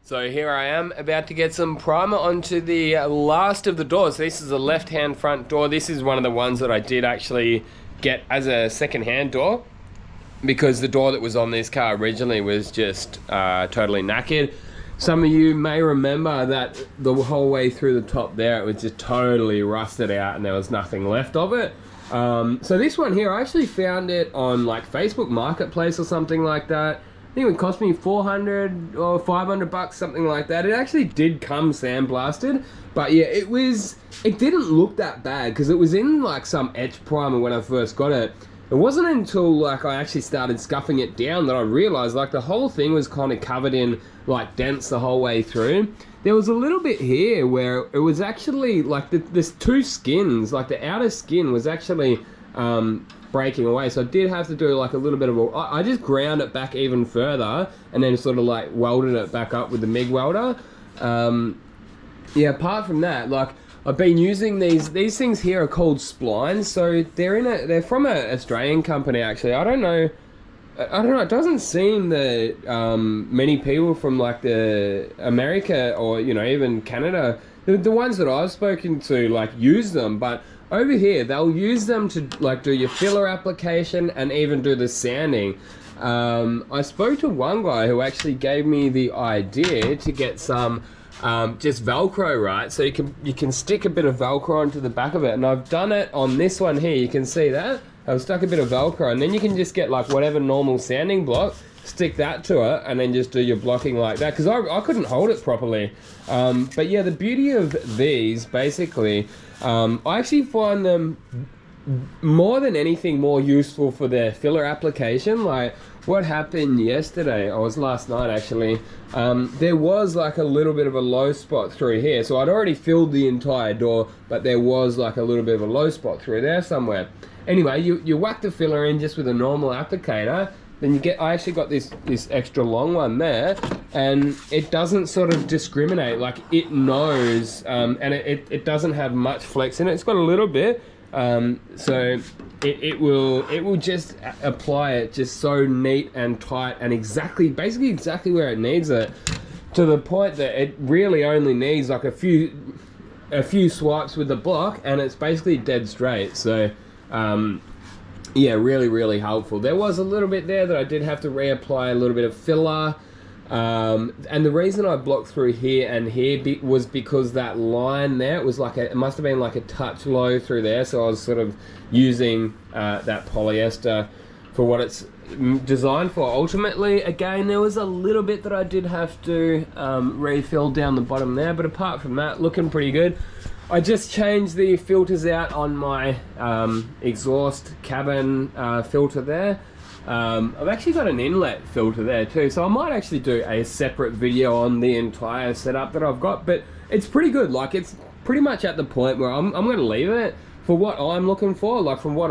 So here I am about to get some primer onto the last of the doors. This is a left-hand front door. This is one of the ones that I did actually get as a second-hand door, because the door that was on this car originally was just totally knackered. Some of you may remember that the whole way through the top there, it was just totally rusted out and there was nothing left of it. So this one here, I actually found it on like Facebook Marketplace or something like that. I think it would cost me 400 or 500 bucks, something like that. It actually did come sandblasted, but yeah, it didn't look that bad because it was in like some etch primer when I first got it. It wasn't until like I actually started scuffing it down that I realized like the whole thing was kind of covered in like dents the whole way through. There was a little bit here where it was actually like there's two skins, like the outer skin was actually breaking away, so I did have to do like a little bit of I just ground it back even further and then sort of like welded it back up with the MIG welder. Yeah, apart from that, like I've been using these things here are called splines, so they're from an Australian company actually. I don't know, it doesn't seem that many people from like the America or even Canada, the ones that I've spoken to like use them, but over here they'll use them to like do your filler application and even do the sanding. I spoke to one guy who actually gave me the idea to get some just Velcro, right? So you can stick a bit of Velcro onto the back of it, and I've done it on this one here. You can see that I've stuck a bit of Velcro, and then you can just get like whatever normal sanding block, stick that to it, and then just do your blocking like that, because I couldn't hold it properly. But yeah, the beauty of these basically, I actually find them more than anything more useful for their filler application. Like what happened yesterday, or was last night actually, there was like a little bit of a low spot through here. So I'd already filled the entire door, but there was like a little bit of a low spot through there somewhere. Anyway, you whack the filler in just with a normal applicator, then I actually got this extra long one there, and it doesn't sort of discriminate, like it knows, and it doesn't have much flex in it. It's got a little bit, so it will just apply it just so neat and tight and basically exactly where it needs it, to the point that it really only needs like a few swipes with the block and it's basically dead straight. So yeah, really helpful. There was a little bit there that I did have to reapply a little bit of filler, and the reason I blocked through here and here was because that line there, it must have been like a touch low through there, so I was sort of using that polyester for what it's designed for. Ultimately, again, there was a little bit that I did have to refill down the bottom there, but apart from that, looking pretty good. I just changed the filters out on my exhaust cabin filter there. I've actually got an inlet filter there too, so I might actually do a separate video on the entire setup that I've got, but it's pretty good. Like it's pretty much at the point where I'm going to leave it for what I'm looking for, like from what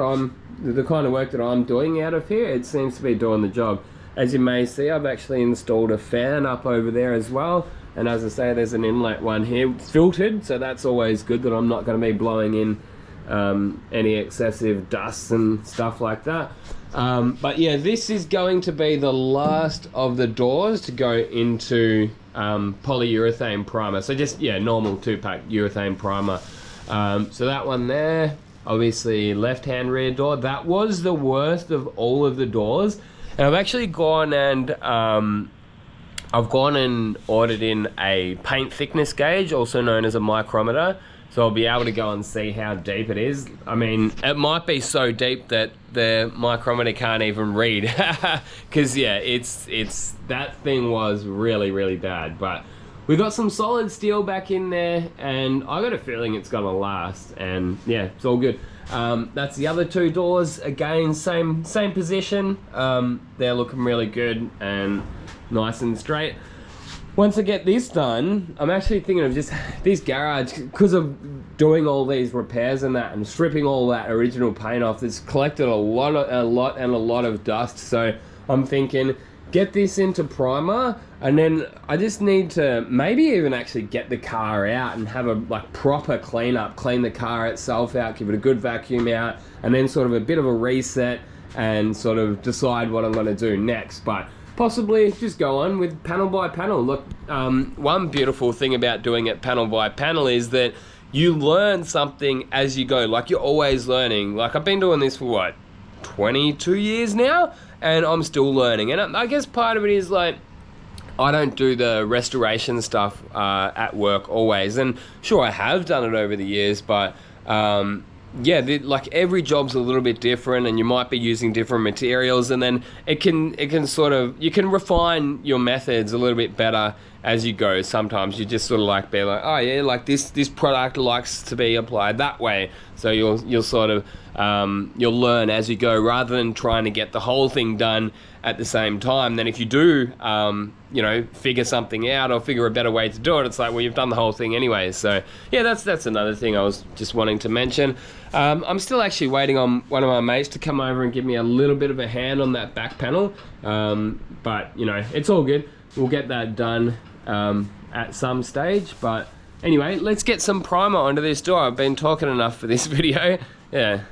the kind of work that I'm doing out of here. It seems to be doing the job. As you may see, I've actually installed a fan up over there as well. And as I say, there's an inlet one here, filtered, so that's always good that I'm not going to be blowing in any excessive dust and stuff like that. But yeah, this is going to be the last of the doors to go into polyurethane primer. So just, yeah, normal 2-pack urethane primer. So that one there, obviously left-hand rear door, that was the worst of all of the doors. And I've actually gone and ordered in a paint thickness gauge, also known as a micrometer, so I'll be able to go and see how deep it is. I mean, it might be so deep that the micrometer can't even read, because yeah, it's that thing was really bad. But we got some solid steel back in there, and I got a feeling it's gonna last, and yeah, it's all good. That's the other two doors, again, same position. They're looking really good and nice and straight. Once I get this done, I'm actually thinking of just this garage, because of doing all these repairs and that and stripping all that original paint off, it's collected a lot of dust. So I'm thinking, get this into primer, and then I just need to maybe even actually get the car out and have a like proper cleanup, clean the car itself out, give it a good vacuum out, and then sort of a bit of a reset and sort of decide what I'm going to do next. But possibly just go on with panel by panel. Look, one beautiful thing about doing it panel by panel is that you learn something as you go. Like, you're always learning. Like, I've been doing this for what, 22 years now, and I'm still learning. And I guess part of it is like, I don't do the restoration stuff at work always, and sure, I have done it over the years, but yeah, like every job's a little bit different, and you might be using different materials, and then it can sort of, you can refine your methods a little bit better as you go. Sometimes you just sort of like be like, oh yeah, like this product likes to be applied that way, so you'll sort of you'll learn as you go, rather than trying to get the whole thing done at the same time. Then if you do you know, figure something out or figure a better way to do it, it's like, well, you've done the whole thing anyway. So yeah, that's another thing I was just wanting to mention. I'm still actually waiting on one of my mates to come over and give me a little bit of a hand on that back panel, but you know, it's all good. We'll get that done at some stage. But anyway, let's get some primer onto this door. I've been talking enough for this video. Yeah.